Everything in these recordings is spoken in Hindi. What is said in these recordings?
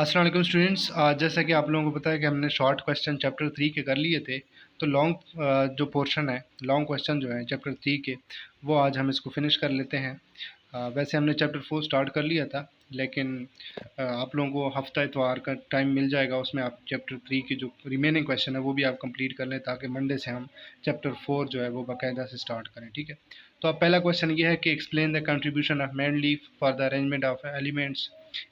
अस्सलाम वालेकुम स्टूडेंट्स। जैसा कि आप लोगों को पता है कि हमने शॉर्ट क्वेश्चन चैप्टर 3 के कर लिए थे। तो लॉन्ग जो पोर्शन है, लॉन्ग क्वेश्चन जो है चैप्टर 3 के, वो आज हम इसको फिनिश कर लेते हैं। वैसे हमने चैप्टर 4 स्टार्ट कर लिया था, लेकिन आप लोगों को हफ्ता इतवार का टाइम मिल जाएगा, उसमें आप चैप्टर 3 की जो रिमेनिंग क्वेश्चन है वो भी आप कंप्लीट कर लें, ताकि मंडे से हम चैप्टर 4 जो है वो बाकायदा से स्टार्ट करें। ठीक है, तो अब पहला क्वेश्चन ये है कि explain the contribution of main leaf for the arrangement of elements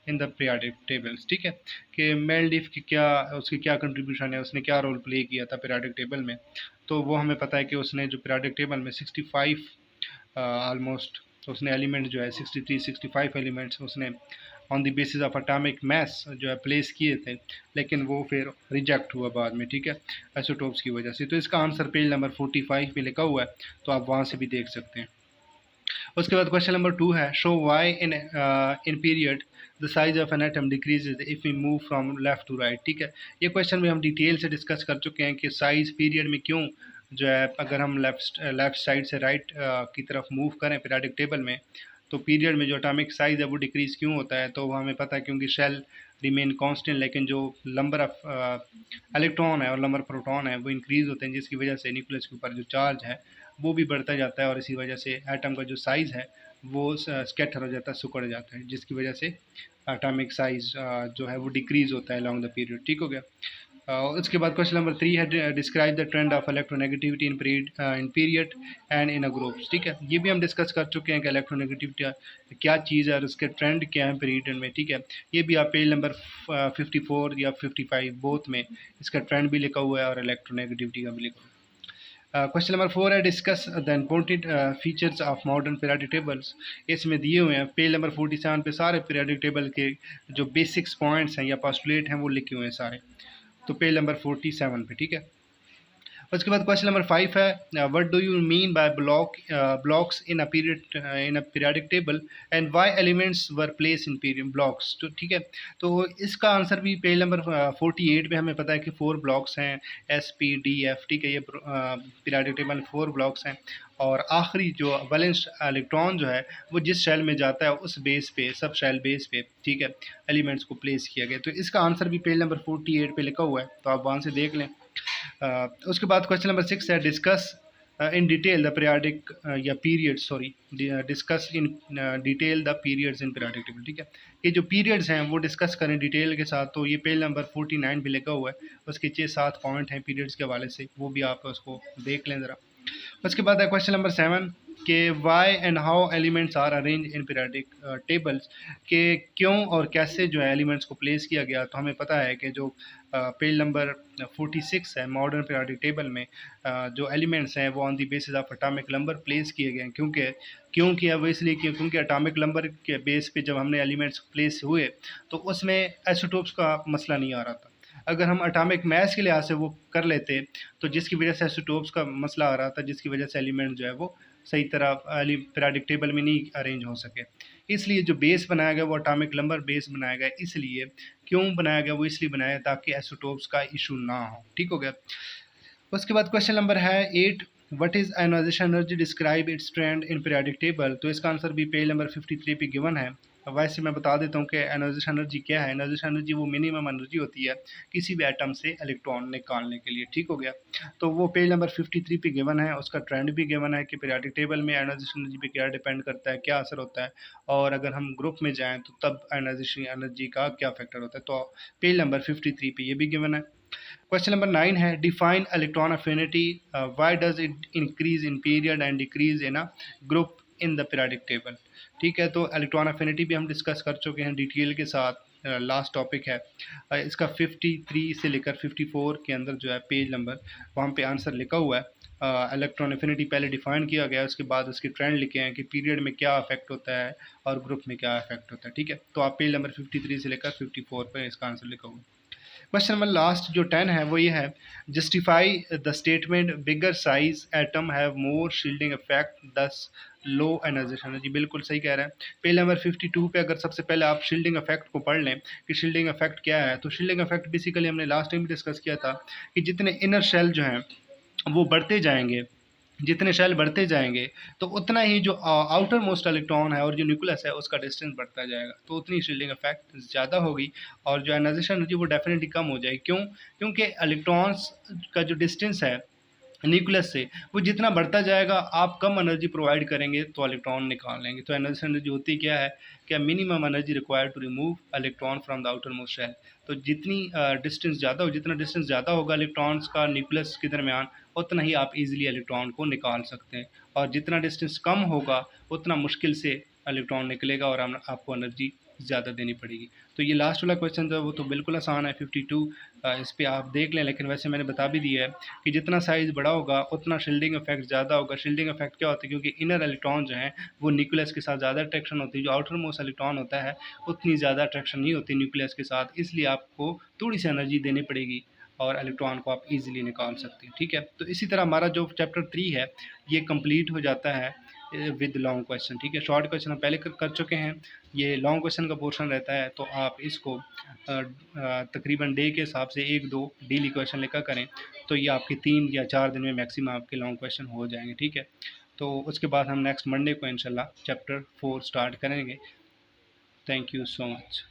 in the periodic tables. ठीक है, कि मेन लीफ की क्या, उसकी क्या कंट्रीब्यूशन है, उसने क्या रोल प्ले किया था पीरियोडिक टेबल में। तो वो हमें पता है कि उसने जो पीरियोडिक टेबल में 65 ऑलमोस्ट उसने एलिमेंट जो है 65 एलिमेंट्स उसने on the basis of atomic mass जो है प्लेस किए थे, लेकिन वो फिर रिजेक्ट हुआ बाद में। ठीक है, आइसोटोप्स की वजह से। तो इसका आंसर पेज नंबर 45 पे लिखा हुआ है, तो आप वहाँ से भी देख सकते हैं। उसके बाद क्वेश्चन नंबर 2 है, show why in period the size of an atom decreases if we move from left to right. ठीक है, ये क्वेश्चन में हम डिटेल से डिस्कस कर चुके हैं कि साइज पीरियड में क्यों जो है, अगर हम लेफ्ट साइड से राइट की तरफ मूव करें पीरियोडिक टेबल में, तो पीरियड में जो एटॉमिक साइज है वो डिक्रीज क्यों होता है। तो वो हमें पता है क्योंकि शेल रिमेन कांस्टेंट, लेकिन जो नंबर ऑफ इलेक्ट्रॉन है और नंबर प्रोटॉन है वो इंक्रीज होते हैं, जिसकी वजह से न्यूक्लियस के ऊपर जो चार्ज है वो भी बढ़ता जाता है, और इसी वजह से एटम का जो साइज़ है वो स्कैटर हो जाता है, सिकुड़ जाता है, जिसकी वजह से एटॉमिक साइज जो है वो डिक्रीज होता है लॉन्ग द पीरियड। ठीक हो गया। उसके बाद क्वेश्चन नंबर 3 है, describe the trend of electronegativity in period and in a groups. ठीक है, ये भी हम डिस्कस कर चुके हैं कि इलेक्ट्रोनेगेटिविटी क्या चीज़ है और उसके ट्रेंड क्या है पीरियड में। ठीक है, ये भी आप पेज नंबर 54 या 55 बोथ में इसका ट्रेंड भी लिखा हुआ है और इलेक्ट्रोनेगेटिविटी का भी लिखा हुआ है। क्वेश्चन नंबर 4 है, discuss the important features of modern periodic tables. इसमें दिए हुए हैं पेज नंबर 47 पे सारे पीरियोडिक टेबल के जो बेसिक्स पॉइंट्स हैं या पोस्टुलेट हैं वो लिखे हुए हैं सारे, तो पेज नंबर 47 पे। ठीक है, उसके बाद क्वेश्चन नंबर 5 है, what do you mean by blocks in a periodic table and why elements were place in period blocks. तो ठीक है, तो इसका आंसर भी पेज नंबर 48 पे हमें पता है कि 4 ब्लॉक्स हैं, एस पी डी एफ। ठीक है, ये पीरियोडिक टेबल में 4 ब्लॉक्स हैं, और आखिरी जो वैलेंस इलेक्ट्रॉन जो है वो जिस शेल में जाता है उस बेस पे, सब शेल बेस पे, ठीक है, एलिमेंट्स को प्लेस किया गया। तो इसका आंसर भी पेज नंबर 48 पे लिखा हुआ है, तो आप वहाँ से देख लें। उसके बाद क्वेश्चन नंबर 6 है, discuss in detail the periodic या period, sorry, discuss in detail the periods in periodic table. ठीक है, ये जो पीरियड्स हैं वो डिस्कस करें डिटेल के साथ, तो ये पेज नंबर 49 भी लिखा हुआ है, उसके 6-7 पॉइंट हैं पीरियड्स के हवाले से, वो भी आप उसको देख लें ज़रा। उसके बाद है क्वेश्चन नंबर 7 के why and how elements are arrange in periodic tables, के क्यों और कैसे जो है एलिमेंट्स को प्लेस किया गया। तो हमें पता है कि जो पेज नंबर 46 है मॉडर्न पीरियोडिक टेबल में, जो एलिमेंट्स हैं वो on the basis of atomic number place किए गए हैं। क्यों किया वो इसलिए कि क्योंकि एटॉमिक नंबर के बेस पे जब हमने एलिमेंट्स प्लेस हुए तो उसमें आइसोटोप्स का मसला नहीं आ रहा था। अगर हम एटॉमिक मास के लिहाज से वो कर लेते तो जिसकी वजह से आइसोटोप्स का मसला आ रहा था, जिसकी वजह से एलिमेंट जो है वो सही तरह पीरियोडिक टेबल में नहीं अरेंज हो सके। इसलिए जो बेस बनाया गया वो एटॉमिक नंबर बेस बनाया गया। इसलिए क्यों बनाया गया वो इसलिए बनाया ताकि आइसोटोप्स का इशू ना हो। ठीक हो गया। उसके बाद क्वेश्चन नंबर है 8, what is ionization energy, describe its trend in periodic table. तो इसका आंसर भी पेज नंबर 53 पे गिवन है। वैसे मैं बता देता हूँ कि आयोनाइजेशन एनर्जी क्या है। आयोनाइजेशन एनर्जी वो मिनिमम एनर्जी होती है किसी भी एटम से इलेक्ट्रॉन निकालने के लिए। ठीक हो गया, तो वो पेज नंबर 53 पे गिवन है। उसका ट्रेंड भी गिवन है कि पीरियोडिक टेबल में आयोनाइजेशन एनर्जी पे क्या डिपेंड करता है, क्या असर होता है, और अगर हम ग्रुप में जाएँ तो तब आयोनाइजेशन एनर्जी का क्या फैक्टर होता है। तो पेज नंबर 53 पे ये भी गिवन है। क्वेश्चन नंबर 9 है, define electron affinity, why does it increase in period and decrease in a group in the periodic table. ठीक है, तो इलेक्ट्रॉन अफिनिटी भी हम डिस्कस कर चुके हैं डिटेल के साथ, लास्ट टॉपिक है। इसका 53 से लेकर 54 के अंदर जो है पेज नंबर, वहाँ पे आंसर लिखा हुआ है। इलेक्ट्रॉन अफिनिटी पहले डिफाइन किया गया है, उसके बाद उसके ट्रेंड लिखे हैं कि पीरियड में क्या अफेक्ट होता है और ग्रुप में क्या अफेक्ट होता है। ठीक है, तो आप पेज नंबर 53 से लेकर 54 पर इसका आंसर लिखा हुआ है। क्वेश्चन नंबर लास्ट जो 10 है वो ये है, justify the statement bigger size atom have more shielding effect दस लो एनर्जेशन। जी बिल्कुल सही कह रहा है। पेज नंबर 52 पे अगर सबसे पहले आप शील्डिंग इफेक्ट को पढ़ लें कि शील्डिंग इफेक्ट क्या है, तो शील्डिंग इफेक्ट बेसिकली हमने लास्ट टाइम भी डिस्कस किया था कि जितने इनर शेल जो हैं वो बढ़ते जाएंगे, जितने शेल बढ़ते जाएंगे तो उतना ही जो आउटर मोस्ट इलेक्ट्रॉन है और जो न्यूक्लियस है उसका डिस्टेंस बढ़ता जाएगा, तो उतनी शील्डिंग इफेक्ट ज़्यादा होगी और जो एनाइजेशन एनर्जी वो डेफिनेटली कम हो जाएगी। क्यों? क्योंकि इलेक्ट्रॉन्स का जो डिस्टेंस है न्यूक्लियस से वो जितना बढ़ता जाएगा, आप कम एनर्जी प्रोवाइड करेंगे तो इलेक्ट्रॉन निकाल लेंगे। तो एनर्जी एनर्जी होती क्या है, क्या minimum energy required to remove electron from the outermost shell. तो जितनी डिस्टेंस ज़्यादा हो, जितना डिस्टेंस ज़्यादा होगा इलेक्ट्रॉन्स का न्यूक्लियस के दरमियान, उतना ही आप इजीली इलेक्ट्रॉन को निकाल सकते हैं। और जितना डिस्टेंस कम होगा उतना मुश्किल से इलेक्ट्रॉन निकलेगा और आपको एनर्जी ज़्यादा देनी पड़ेगी। तो ये लास्ट वाला क्वेश्चन जो है वो तो बिल्कुल आसान है 52, इस पर आप देख लें। लेकिन वैसे मैंने बता भी दिया है कि जितना साइज़ बड़ा होगा उतना शील्डिंग इफेक्ट ज़्यादा होगा। शील्डिंग इफेक्ट क्या होता है, क्योंकि इनर इलेक्ट्रॉन जो हैं वो न्यूक्लियस के साथ ज़्यादा अट्रैक्शन होती है, जो आउटर मोस्ट इलेक्ट्रॉन होता है उतनी ज़्यादा अट्रैक्शन नहीं होती न्यूक्लियस के साथ, इसलिए आपको थोड़ी सी एनर्जी देनी पड़ेगी और इलेक्ट्रॉन को आप इजीली निकाल सकते हैं। ठीक है, तो इसी तरह हमारा जो चैप्टर 3 है ये कंप्लीट हो जाता है विद लॉन्ग क्वेश्चन। ठीक है, शॉर्ट क्वेश्चन हम पहले कर चुके हैं, ये लॉन्ग क्वेश्चन का पोर्शन रहता है। तो आप इसको तकरीबन डे के हिसाब से 1-2 डेली क्वेश्चन लिखा करें, तो ये आपके 3 या 4 दिन में मैक्सिमम आपके लॉन्ग क्वेश्चन हो जाएंगे। ठीक है, तो उसके बाद हम नेक्स्ट मंडे को इंशाल्लाह चैप्टर 4 स्टार्ट करेंगे। Thank you so much.